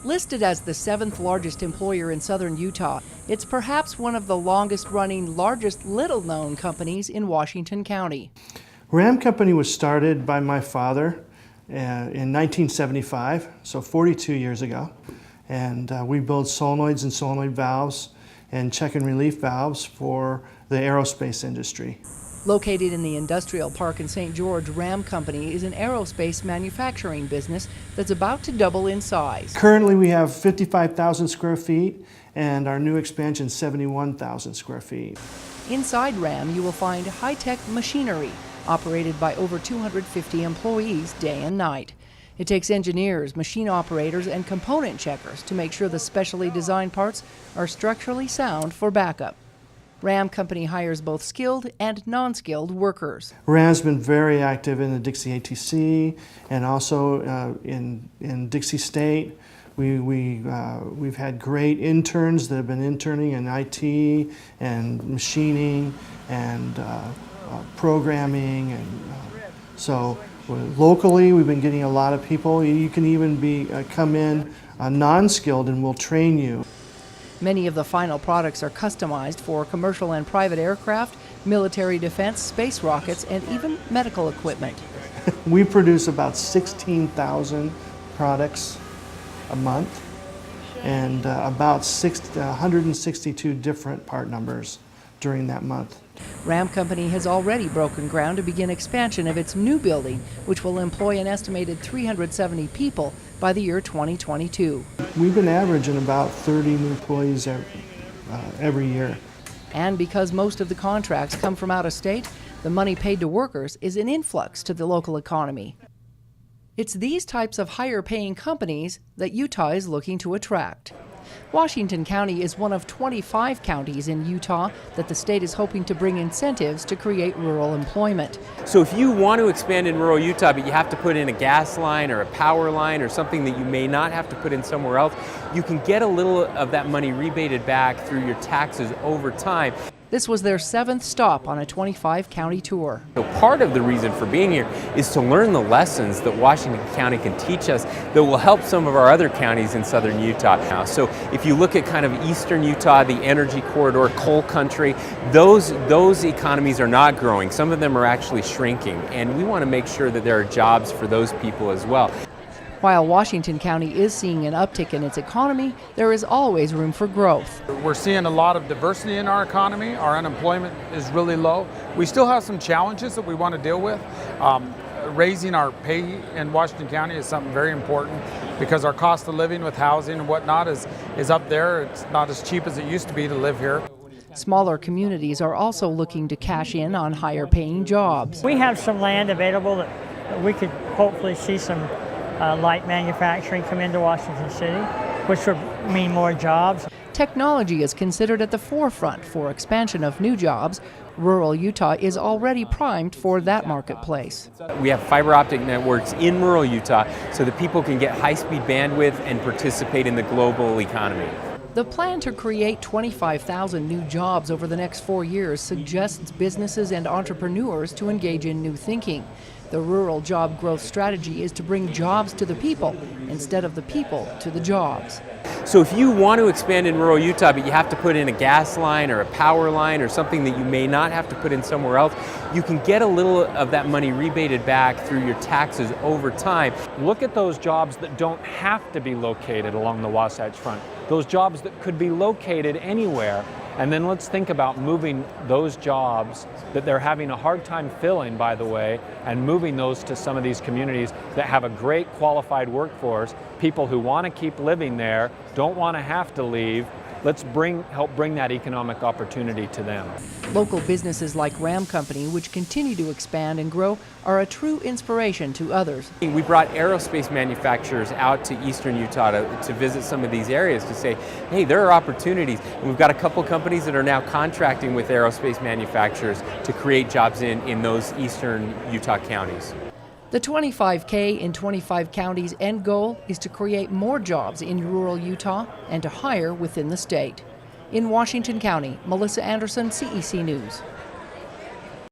Listed as the 7th largest employer in southern Utah, it's perhaps one of the longest-running, largest little-known companies in Washington County. R.A.M. company was started by my father in 1975, so 42 years ago. And we build solenoids and solenoid valves and check and relief valves for the aerospace industry. Located in the industrial park in St. George, R.A.M. Company is an aerospace manufacturing business that's about to double in size. Currently we have 55,000 square feet and our new expansion 71,000 square feet. Inside R.A.M. you will find high-tech machinery operated by over 250 employees day and night. It takes engineers, machine operators, and component checkers to make sure the specially designed parts are structurally sound for backup. R.A.M. Company hires both skilled and non-skilled workers. R.A.M.'s been very active in the Dixie ATC and also in Dixie State. We've had great interns that have been interning in IT and machining and programming, and so locally we've been getting a lot of people. You can even come in non-skilled and we'll train you. Many of the final products are customized for commercial and private aircraft, military defense, space rockets, and even medical equipment. We produce about 16,000 products a month and about 162 different part numbers during that month. R.A.M. Company has already broken ground to begin expansion of its new building, which will employ an estimated 370 people by the year 2022. We've been averaging about 30 new employees every year. And because most of the contracts come from out of state, the money paid to workers is an influx to the local economy. It's these types of higher-paying companies that Utah is looking to attract. Washington County is one of 25 counties in Utah that the state is hoping to bring incentives to create rural employment. So if you want to expand in rural Utah, but you have to put in a gas line or a power line or something that you may not have to put in somewhere else, you can get a little of that money rebated back through your taxes over time. This was their 7th stop on a 25-county tour. So part of the reason for being here is to learn the lessons that Washington County can teach us that will help some of our other counties in southern Utah now. So if you look at kind of eastern Utah, the energy corridor, coal country, those economies are not growing. Some of them are actually shrinking, and we want to make sure that there are jobs for those people as well. While Washington County is seeing an uptick in its economy, there is always room for growth. We're seeing a lot of diversity in our economy. Our unemployment is really low. We still have some challenges that we want to deal with. Raising our pay in Washington County is something very important because our cost of living with housing and whatnot is up there. It's not as cheap as it used to be to live here. Smaller communities are also looking to cash in on higher paying jobs. We have some land available that we could hopefully see some light manufacturing come into Washington City, which would mean more jobs. Technology is considered at the forefront for expansion of new jobs. Rural Utah is already primed for that marketplace. We have fiber optic networks in rural Utah so that people can get high-speed bandwidth and participate in the global economy. The plan to create 25,000 new jobs over the next 4 years suggests businesses and entrepreneurs to engage in new thinking. The rural job growth strategy is to bring jobs to the people instead of the people to the jobs. So if you want to expand in rural Utah, but you have to put in a gas line or a power line or something that you may not have to put in somewhere else, you can get a little of that money rebated back through your taxes over time. Look at those jobs that don't have to be located along the Wasatch Front, those jobs that could be located anywhere. And then let's think about moving those jobs that they're having a hard time filling, by the way, and moving those to some of these communities that have a great qualified workforce, people who want to keep living there, don't want to have to leave. Let's help bring that economic opportunity to them. Local businesses like R.A.M. Company, which continue to expand and grow, are a true inspiration to others. We brought aerospace manufacturers out to eastern Utah to visit some of these areas to say, hey, there are opportunities. And we've got a couple companies that are now contracting with aerospace manufacturers to create jobs in those eastern Utah counties. The 25K in 25 counties end goal is to create more jobs in rural Utah and to hire within the state. In Washington County, Melissa Anderson, CEC News.